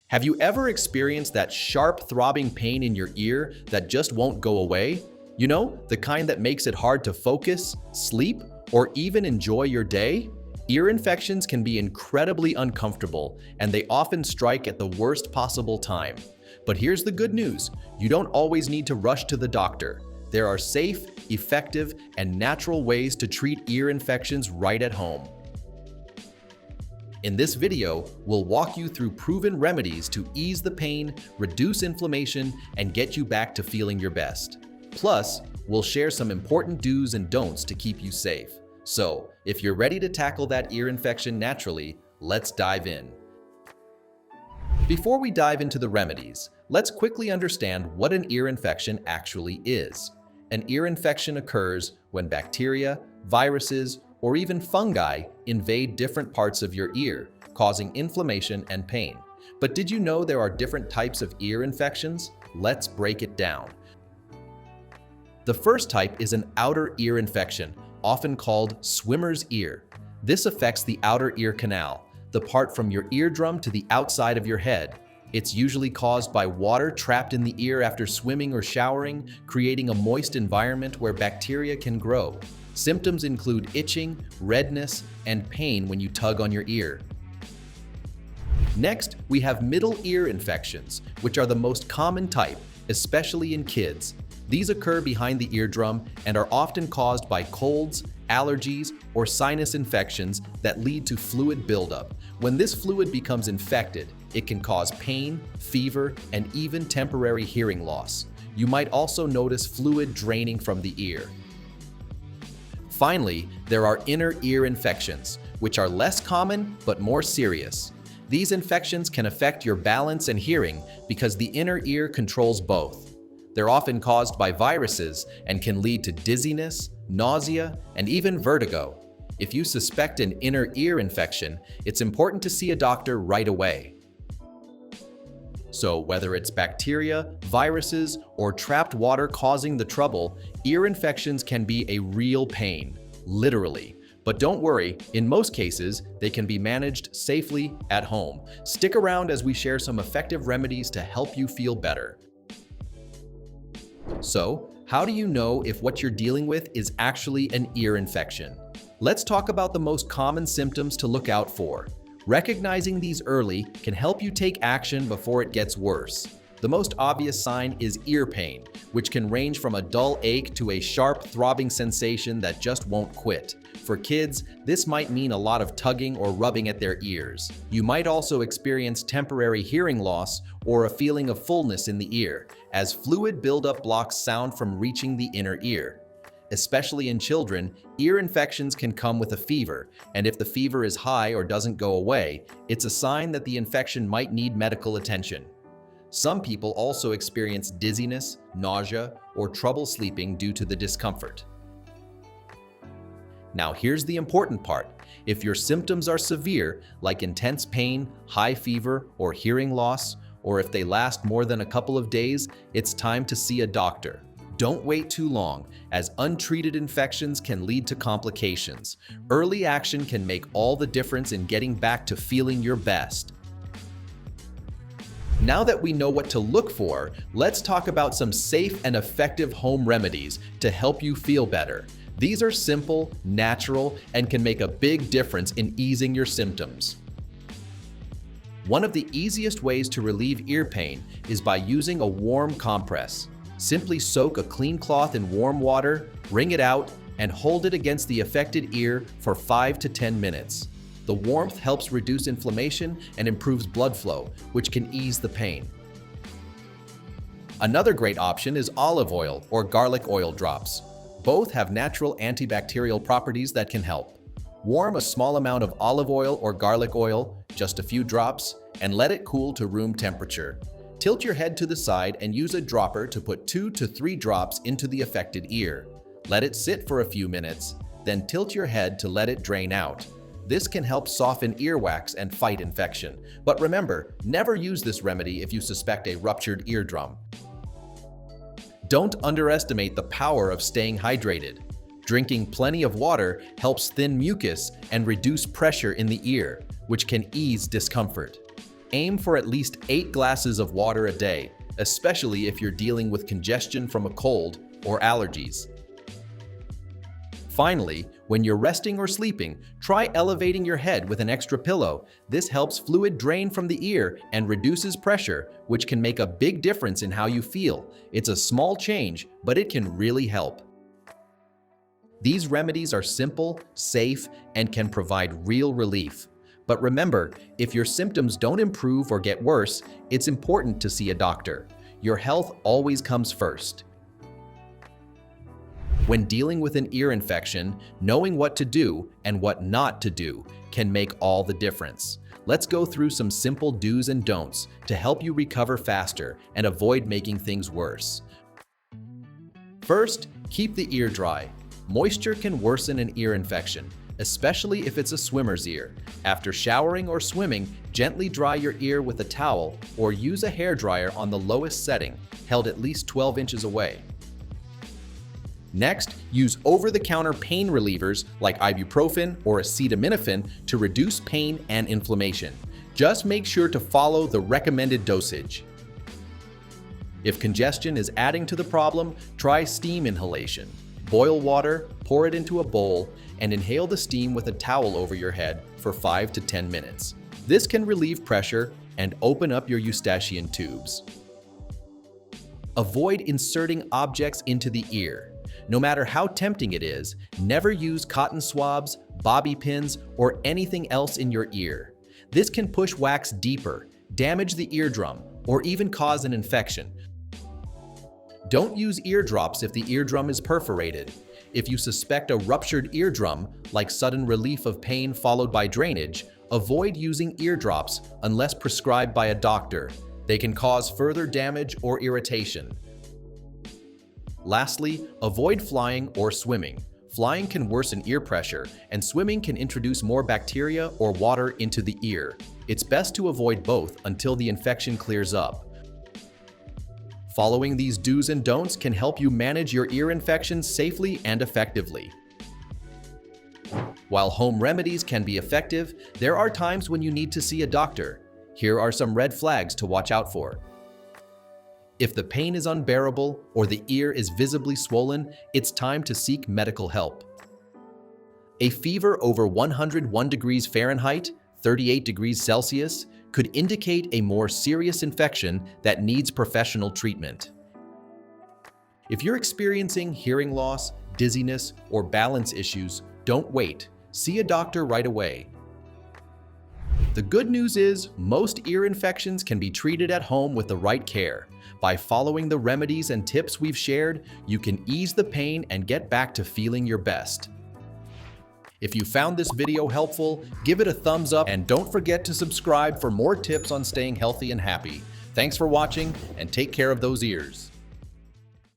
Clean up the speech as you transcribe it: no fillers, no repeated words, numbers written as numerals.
Have you ever experienced that sharp, throbbing pain in your ear that just won't go away? You know, the kind that makes it hard to focus, sleep, or even enjoy your day? Ear infections can be incredibly uncomfortable, and they often strike at the worst possible time. But here's the good news: you don't always need to rush to the doctor. There are safe, effective, and natural ways to treat ear infections right at home. In this video, we'll walk you through proven remedies to ease the pain, reduce inflammation, and get you back to feeling your best. Plus, we'll share some important do's and don'ts to keep you safe. So, if you're ready to tackle that ear infection naturally, let's dive in. Before we dive into the remedies, let's quickly understand what an ear infection actually is. An ear infection occurs when bacteria, viruses, or even fungi invade different parts of your ear, causing inflammation and pain. But did you know there are different types of ear infections? Let's break it down. The first type is an outer ear infection, often called swimmer's ear. This affects the outer ear canal, the part from your eardrum to the outside of your head. It's usually caused by water trapped in the ear after swimming or showering, creating a moist environment where bacteria can grow. Symptoms include itching, redness, and pain when you tug on your ear. Next, we have middle ear infections, which are the most common type, especially in kids. These occur behind the eardrum and are often caused by colds, allergies, or sinus infections that lead to fluid buildup. When this fluid becomes infected, it can cause pain, fever, and even temporary hearing loss. You might also notice fluid draining from the ear. Finally, there are inner ear infections, which are less common but more serious. These infections can affect your balance and hearing because the inner ear controls both. They're often caused by viruses and can lead to dizziness, nausea, and even vertigo. If you suspect an inner ear infection, it's important to see a doctor right away. So whether it's bacteria, viruses, or trapped water causing the trouble, ear infections can be a real pain, literally. But don't worry, in most cases, they can be managed safely at home. Stick around as we share some effective remedies to help you feel better. So, how do you know if what you're dealing with is actually an ear infection? Let's talk about the most common symptoms to look out for. Recognizing these early can help you take action before it gets worse. The most obvious sign is ear pain, which can range from a dull ache to a sharp, throbbing sensation that just won't quit. For kids, this might mean a lot of tugging or rubbing at their ears. You might also experience temporary hearing loss or a feeling of fullness in the ear, as fluid buildup blocks sound from reaching the inner ear. Especially in children, ear infections can come with a fever, and if the fever is high or doesn't go away, it's a sign that the infection might need medical attention. Some people also experience dizziness, nausea, or trouble sleeping due to the discomfort. Now here's the important part. If your symptoms are severe, like intense pain, high fever, or hearing loss, or if they last more than a couple of days, it's time to see a doctor. Don't wait too long, as untreated infections can lead to complications. Early action can make all the difference in getting back to feeling your best. Now that we know what to look for, let's talk about some safe and effective home remedies to help you feel better. These are simple, natural, and can make a big difference in easing your symptoms. One of the easiest ways to relieve ear pain is by using a warm compress. Simply soak a clean cloth in warm water, wring it out, and hold it against the affected ear for 5 to 10 minutes. The warmth helps reduce inflammation and improves blood flow, which can ease the pain. Another great option is olive oil or garlic oil drops. Both have natural antibacterial properties that can help. Warm a small amount of olive oil or garlic oil, just a few drops, and let it cool to room temperature. Tilt your head to the side and use a dropper to put 2 to 3 drops into the affected ear. Let it sit for a few minutes, then tilt your head to let it drain out. This can help soften earwax and fight infection. But remember, never use this remedy if you suspect a ruptured eardrum. Don't underestimate the power of staying hydrated. Drinking plenty of water helps thin mucus and reduce pressure in the ear, which can ease discomfort. Aim for at least 8 glasses of water a day, especially if you're dealing with congestion from a cold or allergies. Finally, when you're resting or sleeping, try elevating your head with an extra pillow. This helps fluid drain from the ear and reduces pressure, which can make a big difference in how you feel. It's a small change, but it can really help. These remedies are simple, safe, and can provide real relief. But remember, if your symptoms don't improve or get worse, it's important to see a doctor. Your health always comes first. When dealing with an ear infection, knowing what to do and what not to do can make all the difference. Let's go through some simple do's and don'ts to help you recover faster and avoid making things worse. First, keep the ear dry. Moisture can worsen an ear infection, especially if it's a swimmer's ear. After showering or swimming, gently dry your ear with a towel or use a hairdryer on the lowest setting, held at least 12 inches away. Next, use over-the-counter pain relievers like ibuprofen or acetaminophen to reduce pain and inflammation. Just make sure to follow the recommended dosage. If congestion is adding to the problem, try steam inhalation. Boil water, pour it into a bowl, and inhale the steam with a towel over your head for 5 to 10 minutes. This can relieve pressure and open up your eustachian tubes. Avoid inserting objects into the ear. No matter how tempting it is, never use cotton swabs, bobby pins, or anything else in your ear. This can push wax deeper, damage the eardrum, or even cause an infection. Don't use eardrops if the eardrum is perforated. If you suspect a ruptured eardrum, like sudden relief of pain followed by drainage, avoid using eardrops unless prescribed by a doctor. They can cause further damage or irritation. Lastly, avoid flying or swimming. Flying can worsen ear pressure, and swimming can introduce more bacteria or water into the ear. It's best to avoid both until the infection clears up. Following these do's and don'ts can help you manage your ear infections safely and effectively. While home remedies can be effective, there are times when you need to see a doctor. Here are some red flags to watch out for. If the pain is unbearable or the ear is visibly swollen, it's time to seek medical help. A fever over 101 degrees Fahrenheit, 38 degrees Celsius, could indicate a more serious infection that needs professional treatment. If you're experiencing hearing loss, dizziness, or balance issues, don't wait. See a doctor right away. The good news is, most ear infections can be treated at home with the right care. By following the remedies and tips we've shared, you can ease the pain and get back to feeling your best. If you found this video helpful, give it a thumbs up and don't forget to subscribe for more tips on staying healthy and happy. Thanks for watching and take care of those ears.